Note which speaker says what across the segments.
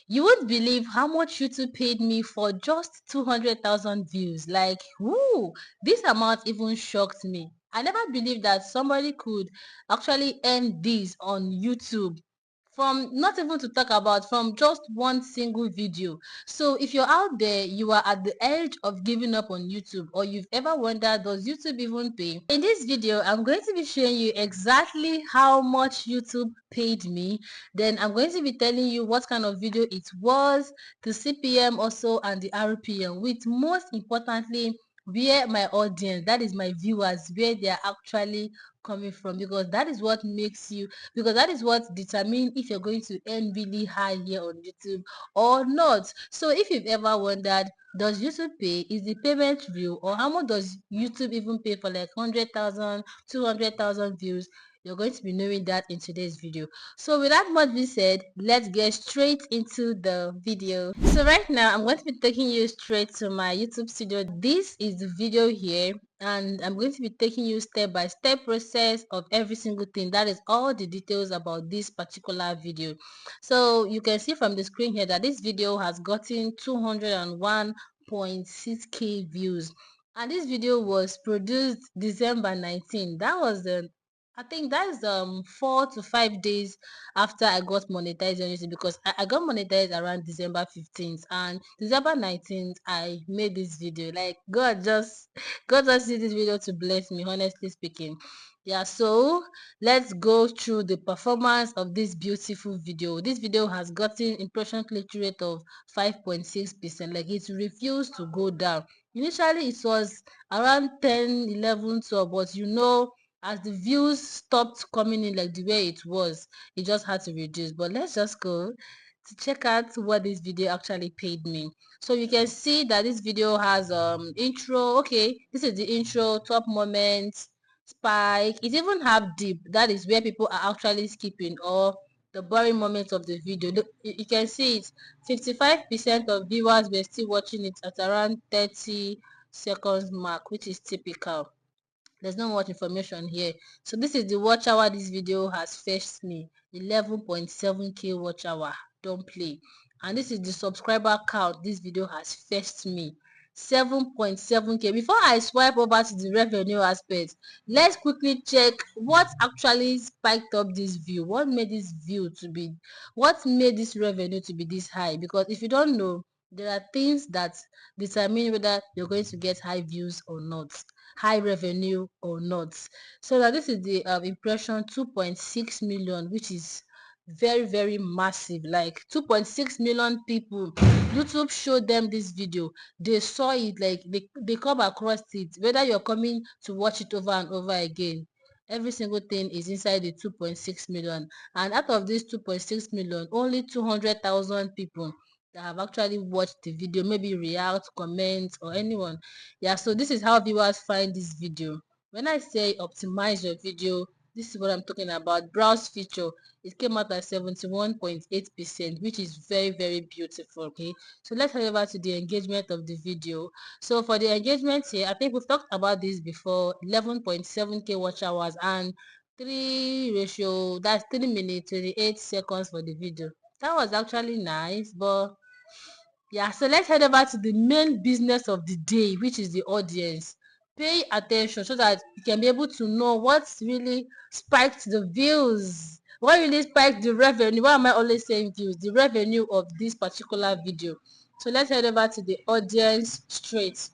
Speaker 1: You won't believe how much YouTube paid me for just 200,000 views. Like, whoo, this amount even shocked me. I never believed that somebody could actually earn this on YouTube, from not even to talk about from just one single video. So if you're out there, you are at the edge of giving up on YouTube, or you've ever wondered, does YouTube even pay? In this video, I'm going to be showing you exactly how much YouTube paid me. Then I'm going to be telling you what kind of video it was, the CPM also, and the RPM, with most importantly where my audience, that is my viewers, where they are actually coming from, because that is what makes you, because that is what determines if you're going to earn really high here on YouTube or not. So if you've ever wondered, does YouTube pay, is the payment real, or how much does YouTube even pay for like 100,000, 200,000 views, you're going to be knowing that in today's video. So without much being said, let's get straight into the video. So right now I'm going to be taking you straight to my YouTube studio. This is the video here, and I'm going to be taking you step by step process of every single thing. That is all the details about this particular video. So you can see from the screen here that this video has gotten 201.6k views, and this video was produced December 19. That was the, I think that is 4 to 5 days after I got monetized on YouTube, because I got monetized around December 15th, and December 19th I made this video. Like, God just did this video to bless me, honestly speaking. Yeah, so let's go through the performance of this beautiful video. This video has gotten impression click rate of 5.6%. Like, it refused to go down. Initially it was around 10, 11, 12, but as the views stopped coming in like the way it was, it just had to reduce. But let's just go to check out what this video actually paid me. So you can see that this video has intro. Okay, this is the intro, top moments, spike. It even have deep, that is where people are actually skipping, or the boring moments of the video. Look, you can see it, 55% of viewers were still watching it at around 30 seconds mark, which is typical. There's not much information here. So this is the watch hour this video has fetched me, 11.7k watch hour. Don't play. And this is the subscriber count this video has fetched me, 7.7k. Before I swipe over to the revenue aspect, let's quickly check what actually spiked up this view. What made this view to be, what made this revenue to be this high? Because if you don't know, there are things that determine whether you're going to get high views or not, high revenue or not. So that this is the impression, 2.6 million, which is very massive. Like 2.6 million people, YouTube showed them this video, they saw it, like they come across it, whether you're coming to watch it over and over again, every single thing is inside the 2.6 million. And out of this 2.6 million, only 200,000 people that have actually watched the video, maybe react, comment, or anyone. Yeah, so this is how viewers find this video. When I say optimize your video, this is what I'm talking about. Browse feature, it came out at 71.8%, which is very beautiful. Okay, so let's head over to the engagement of the video. So for the engagement here, I think we've talked about this before, 11.7k watch hours and 3 ratio, that's 3 minutes 28 seconds for the video. That was actually nice. But yeah, so let's head over to the main business of the day, which is the audience. Pay attention so that you can be able to know what's really spiked the views, what really spiked the revenue. Why am I always saying views? The revenue of this particular video. So let's head over to the audience straight.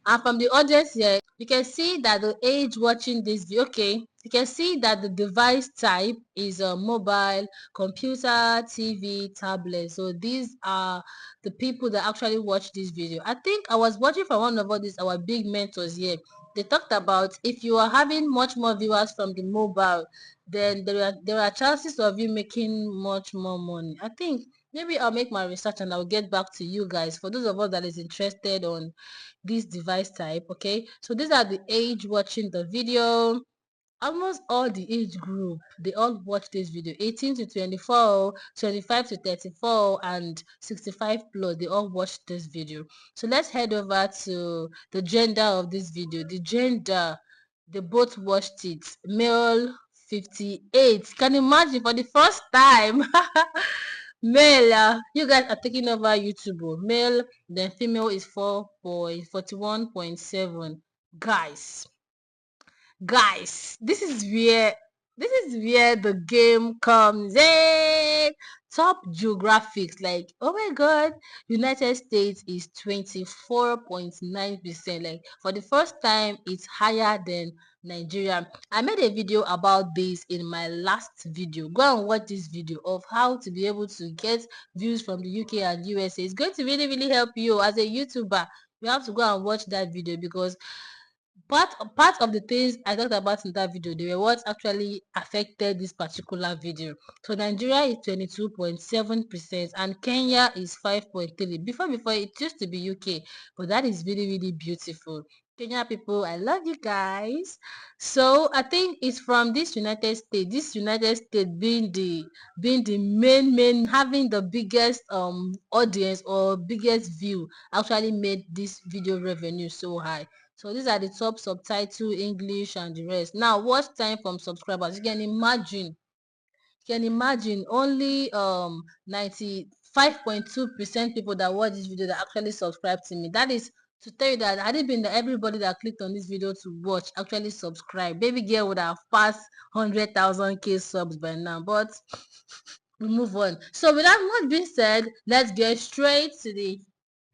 Speaker 1: And from the audience here, you can see that the age watching this video, okay, you can see that the device type is a mobile, computer, TV, tablet. So these are the people that actually watch this video. I think I was watching from one of all these our big mentors here. They talked about, if you are having much more viewers from the mobile, then there are chances of you making much more money. I think maybe I'll make my research and I'll get back to you guys, for those of us that is interested on this device type. Okay, so these are the age watching the video. Almost all the age group, they all watch this video, 18 to 24, 25 to 34, and 65 plus, they all watch this video. So let's head over to the gender of this video. The gender, they both watched it, male 58. Can you imagine, for the first time Male, you guys are taking over YouTube. Male, then female is 4.41.7. Guys, this is where the game comes in. Top geographics, like, oh my god, United States is 24.9%. Like, for the first time, it's higher than Nigeria. I made a video about this in my last video. Go and watch this video of how to be able to get views from the UK and USA. It's going to really, really help you as a YouTuber. You have to go and watch that video, because part of the things I talked about in that video, they were what actually affected this particular video. So Nigeria is 22.7% and Kenya is 5.3. Before it used to be UK, but that is really, really beautiful. Kenya people, I love you guys. So I think it's from this United States. This United States being the main having the biggest audience or biggest view actually made this video revenue so high. So these are the top subtitle, English and the rest. Now watch time from subscribers. You can imagine only 95.2% people that watch this video that actually subscribe to me. That is to tell you that had it been that everybody that clicked on this video to watch actually subscribe, baby girl would have passed 100,000 subs by now. But we move on. So with that much being said, let's get straight to the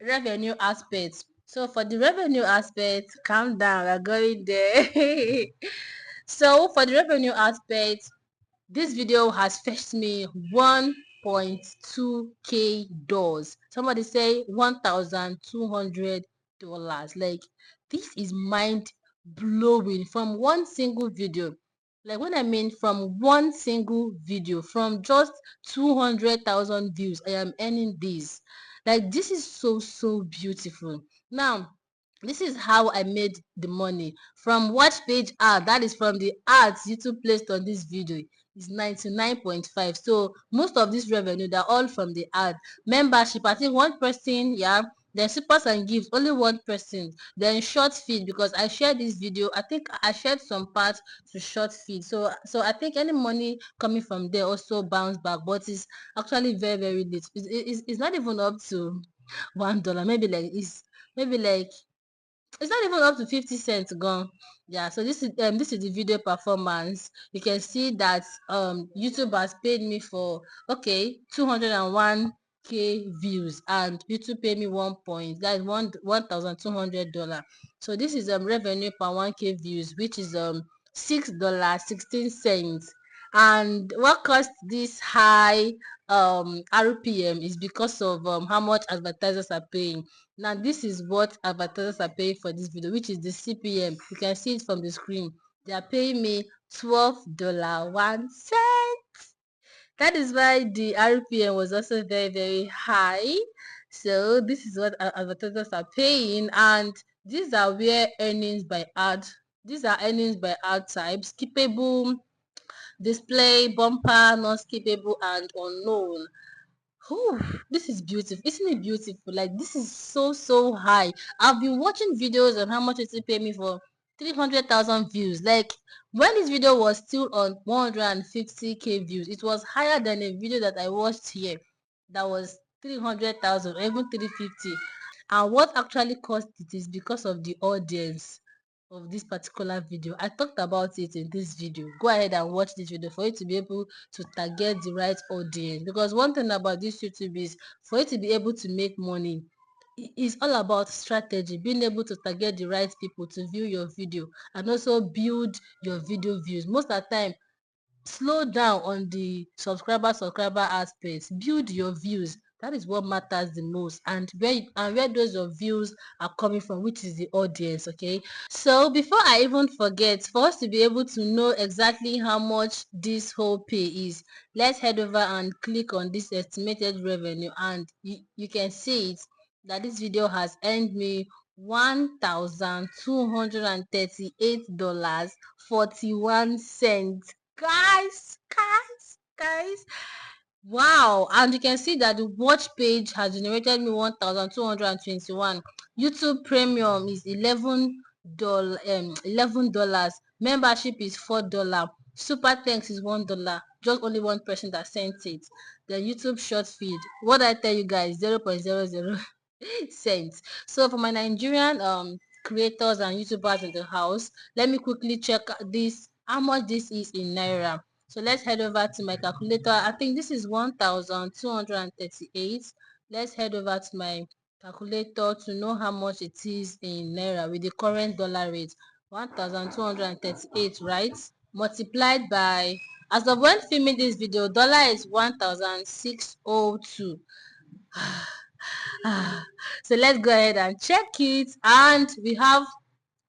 Speaker 1: revenue aspect. So for the revenue aspect, calm down, we're going there. So for the revenue aspect, this video has fetched me 1.2k dollars. Somebody say $1,200. Like, this is mind blowing from one single video. Like, when I mean from one single video, from just 200,000 views, I am earning this. Like, this is so beautiful. Now, this is how I made the money from watch page ad. That is from the ads YouTube placed on this video. Is 99.5. So most of this revenue, they're all from the ad. Membership, I think one person, yeah. Then supers and gifts, only one person. Then short feed, because I shared this video. I think I shared some parts to short feed. So I think any money coming from there also bounce back, but it's actually very little. It's not even up to $1. Maybe like it's not even up to 50 cents gone. Yeah, so this is the video performance. You can see that YouTube has paid me for, okay, 201k views, and YouTube paid me 1.1200 dollars. So this is revenue per 1k views, which is $6.16. And what caused this high RPM is because of how much advertisers are paying. Now this is what advertisers are paying for this video, which is the CPM. You can see it from the screen. They are paying me $12.01. That is why the RPM was also very high. So this is what advertisers are paying, and these are where earnings by ad. These are earnings by ad types: skippable, display, bumper, non-skippable, and unknown. Oh, this is beautiful. Isn't it beautiful? Like, this is so high. I've been watching videos on how much it pay me for 300,000 views. Like, when this video was still on 150k views, it was higher than a video that I watched here that was 300,000 or even 350. And what actually caused it is because of the audience of this particular video. I talked about it in this video. Go ahead and watch this video for you to be able to target the right audience, because one thing about this YouTube is, for you to be able to make money, it's all about strategy, being able to target the right people to view your video and also build your video views. Most of the time, slow down on the subscriber aspect. Build your views. That is what matters the most, and where those your views are coming from, which is the audience. Okay, so before I even forget, for us to be able to know exactly how much this whole pay is, let's head over and click on this estimated revenue, and you can see it, that this video has earned me $1,238.41. Guys, wow. And you can see that the watch page has generated me 1,221. YouTube premium is $11. Membership is $4. Super thanks is $1. just only one person that sent it. The YouTube short feed, what I tell you guys, 0.00 cents. So for my Nigerian creators and YouTubers in the house, let me quickly check this, how much this is in naira. So let's head over to my calculator. I think this is 1,238. Let's head over to my calculator to know how much it is in naira with the current dollar rate. 1,238, right? Multiplied by, as of when filming this video, dollar is 1,602. So let's go ahead and check it, and we have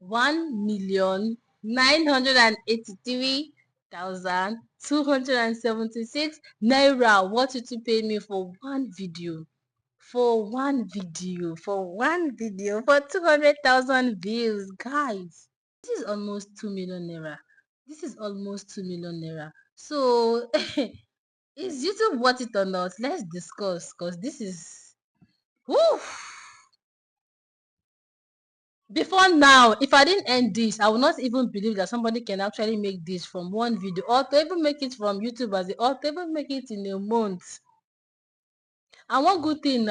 Speaker 1: 1,983,276 naira. What you to pay me for one video? For 200,000 views, guys. This is almost 2 million naira. This is almost 2 million naira. So is YouTube worth it or not? Let's discuss, because this is, whew. Before now, if I didn't end this, I would not even believe that somebody can actually make this from one video, or to even make it from YouTube, or to even make it in a month. And one good thing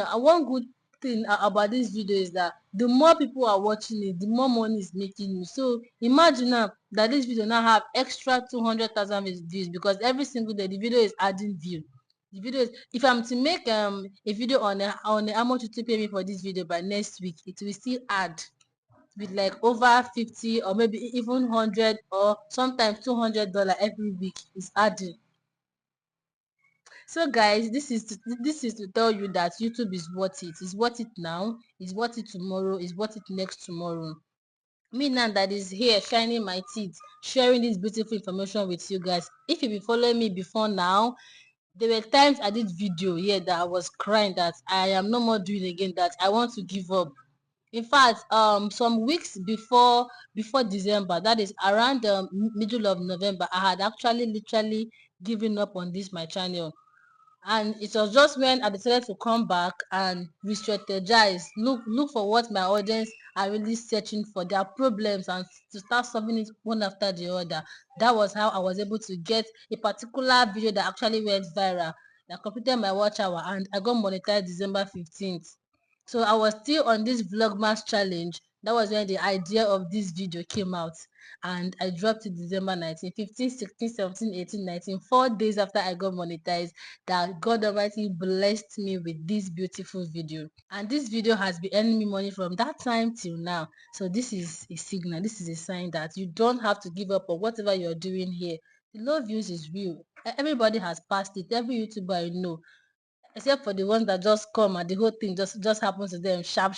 Speaker 1: about this video is that the more people are watching it, the more money is making you. So imagine now that this video now have extra 200,000 views, because every single day the video is adding view. The video is, if I'm to make a video on how much to pay me for this video by next week, it will still add with like over 50 or maybe even 100 or sometimes $200 every week is adding. So guys, this is to tell you that YouTube is worth it. It's worth it now, it's worth it tomorrow, it's worth it next tomorrow. Me now that is here shining my teeth, sharing this beautiful information with you guys. If you been following me before now, there were times I did video here that I was crying that I am no more doing again, that I want to give up. In fact, some weeks before December, that is around the middle of November, I had actually literally given up on this my channel. And it was just when I decided to come back and re-strategize, look for what my audience are really searching for, their problems, and to start solving it one after the other. That was how I was able to get a particular video that actually went viral, that completed my watch hour, and I got monetized December 15th. So I was still on this vlogmas challenge. That was when the idea of this video came out, and I dropped it December 19, 15, 16, 17, 18, 19, 4 days after I got monetized, that God Almighty blessed me with this beautiful video. And this video has been earning me money from that time till now. So this is a signal, this is a sign that you don't have to give up on whatever you're doing here. The low views is real. Everybody has passed it. Every YouTuber I know, except for the ones that just come and the whole thing just happens to them sharp,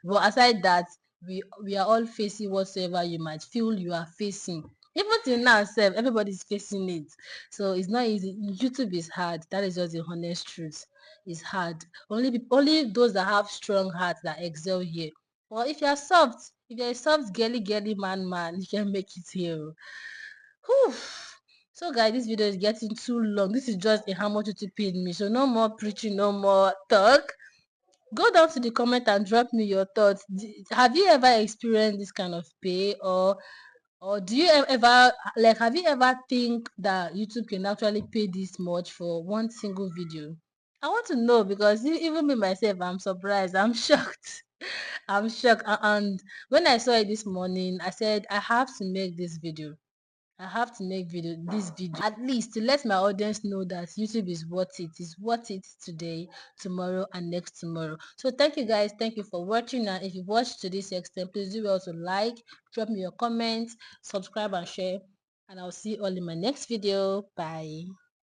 Speaker 1: but aside that, we are all facing whatsoever you might feel you are facing. Even till now sef, everybody's facing it. So it's not easy. YouTube is hard. That is just the honest truth. It's hard. Only those that have strong hearts that excel here. Well, if you're soft, if you're a soft girly man, you can make it here. Whew. So guys, this video is getting too long. This is just a how much you paid me. So no more preaching, no more talk. Go down to the comment and drop me your thoughts. Have you ever experienced this kind of pay, or do you ever, like, have you ever think that YouTube can actually pay this much for one single video? I want to know, because even me myself, I'm surprised. I'm shocked. I'm shocked. And when I saw it this morning, I said I have to make this video. I have to make this video, at least to let my audience know that YouTube is worth it. It's worth it today, tomorrow, and next tomorrow. So thank you guys. Thank you for watching. And if you watched to this extent, please do also like, drop me your comments, subscribe, and share. And I'll see you all in my next video. Bye.